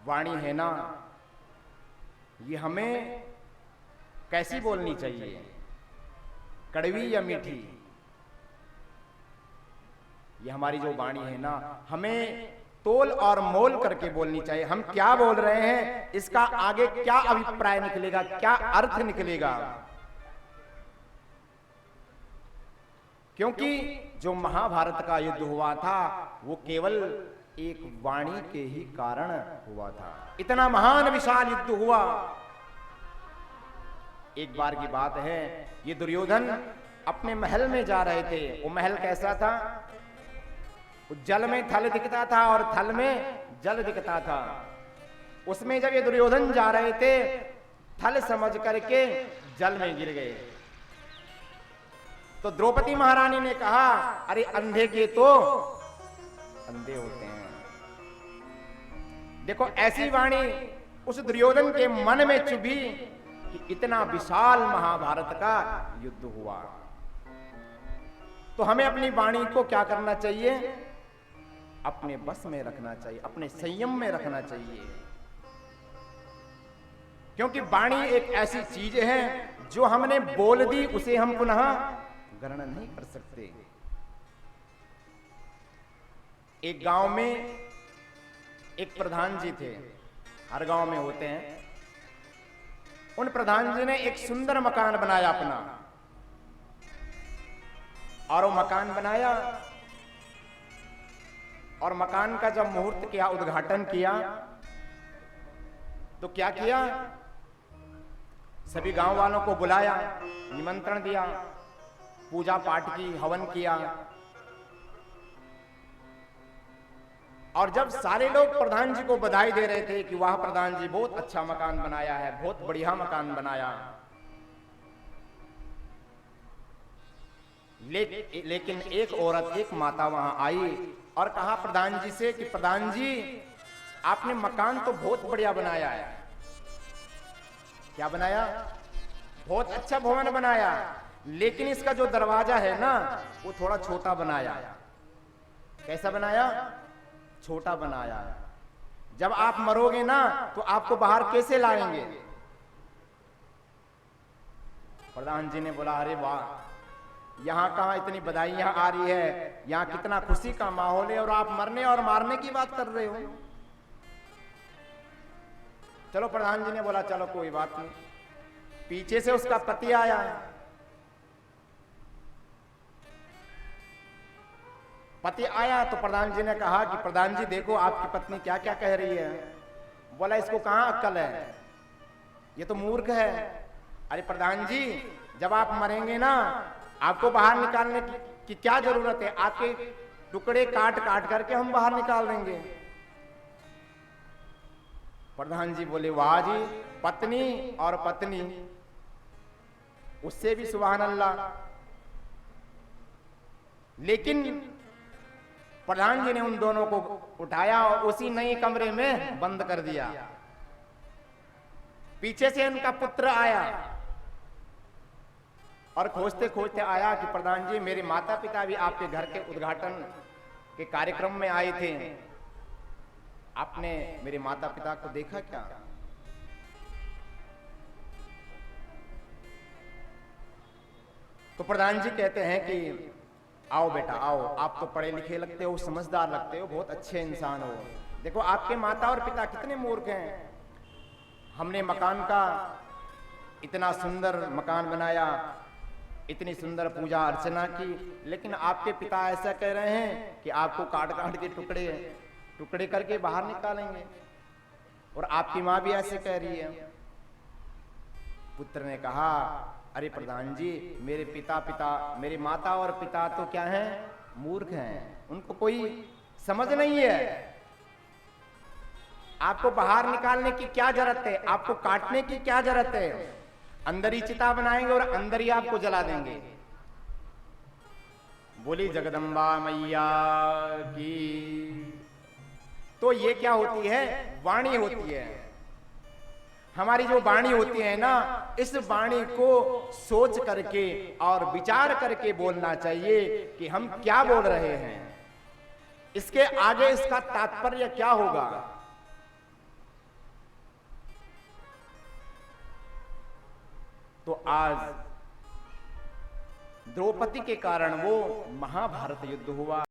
वाणी है ना, ये हमें कैसी बोलनी चाहिए, कड़वी या मीठी? ये हमारी जो वाणी है ना, हमें तोल और मोल करके बोलनी चाहिए। हम क्या बोल रहे हैं, इसका आगे क्या अभिप्राय निकलेगा, क्या अर्थ निकलेगा। क्योंकि जो महाभारत का युद्ध हुआ था वो केवल एक वाणी के ही कारण हुआ था। इतना महान विशाल युद्ध हुआ। एक बार की बात है, ये दुर्योधन अपने महल में जा रहे थे। वो महल कैसा था? जल में थल दिखता था और थल में जल दिखता था। उसमें जब ये दुर्योधन जा रहे थे, थल समझ करके जल में गिर गए। तो द्रौपदी महारानी ने कहा, अरे अंधे के तो अंधे होते हैं। देखो ऐसी वाणी उस दुर्योधन के मन में चुभी कि इतना विशाल महाभारत का युद्ध हुआ। तो हमें अपनी वाणी को क्या करना चाहिए? अपने बस में रखना चाहिए, अपने संयम में रखना चाहिए। क्योंकि वाणी एक ऐसी चीज है जो हमने बोल दी, उसे हम पुनः ग्रहण नहीं कर सकते। एक गांव में एक प्रधान जी थे, हर गांव में होते हैं। उन प्रधान जी ने एक सुंदर मकान बनाया अपना, और वो मकान बनाया और मकान का जब मुहूर्त किया, उद्घाटन किया, तो क्या किया? सभी गांव वालों को बुलाया, निमंत्रण दिया, पूजा पाठ की, हवन किया। और जब सारे लोग प्रधान जी को बधाई दे रहे थे कि वाह प्रधान जी, बहुत अच्छा मकान बनाया है, बहुत बढ़िया मकान बनाया, लेकिन एक औरत, एक माता वहां आई और कहा प्रधान जी से कि प्रधान जी, आपने मकान तो बहुत बढ़िया बनाया है। क्या बनाया? बहुत अच्छा भवन बनाया, लेकिन इसका जो दरवाजा है ना, वो थोड़ा छोटा बनाया। कैसा बनाया? छोटा बनाया। जब आप मरोगे ना तो आपको बाहर कैसे लाएंगे? प्रधान जी ने बोला, अरे वाह, यहां कहां इतनी बधाइयां आ रही है, यहां कितना खुशी का माहौल है, और आप मरने और मारने की बात कर रहे हो। चलो, प्रधान जी ने बोला चलो कोई बात नहीं। पीछे से उसका पति आया। पति आया तो प्रधान जी ने कहा कि प्रधान जी देखो आपकी पत्नी क्या क्या कह रही है। बोला इसको कहां अक्ल है, ये तो मूर्ख है। अरे प्रधान जी, जब आप मरेंगे ना, आपको बाहर निकालने की क्या जरूरत है? आपके टुकड़े काट काट करके हम बाहर निकाल देंगे। प्रधान जी बोले, वाह जी, पत्नी और पत्नी, उससे भी सुभान अल्लाह। लेकिन प्रधान जी ने उन दोनों को उठाया और उसी नए कमरे में बंद कर दिया। पीछे से उनका पुत्र आया और खोजते खोजते आया कि प्रधान जी, मेरे माता पिता भी आपके घर के उद्घाटन के कार्यक्रम में आए थे, आपने मेरे माता पिता को देखा क्या? तो प्रधान जी कहते हैं कि आओ बेटा आओ, आप तो पढ़े लिखे लगते हो, समझदार लगते हो, बहुत अच्छे इंसान हो। देखो आपके माता और पिता कितने मूर्ख हैं। हमने मकान का इतना सुंदर मकान बनाया, इतनी सुंदर पूजा अर्चना की, लेकिन आपके पिता ऐसा कह रहे हैं कि आपको काट काट के टुकड़े टुकड़े करके बाहर निकालेंगे, और आपकी माँ भी ऐसे कह रही है। पुत्र ने कहा, अरे प्रधान जी, मेरे माता और पिता तो क्या हैं? मूर्ख हैं, उनको कोई समझ नहीं है। आपको बाहर निकालने की क्या जरूरत है? आपको काटने की क्या जरूरत है? अंदर ही चिता बनाएंगे और अंदर ही आपको जला देंगे। बोली जगदम्बा मैया की। तो ये क्या होती है? वाणी होती है। हमारी जो वाणी होती है ना, इस वाणी को सोच करके और विचार करके बोलना चाहिए कि हम क्या बोल रहे हैं, इसके आगे इसका तात्पर्य क्या होगा। तो आज द्रौपदी के कारण वो महाभारत युद्ध हुआ।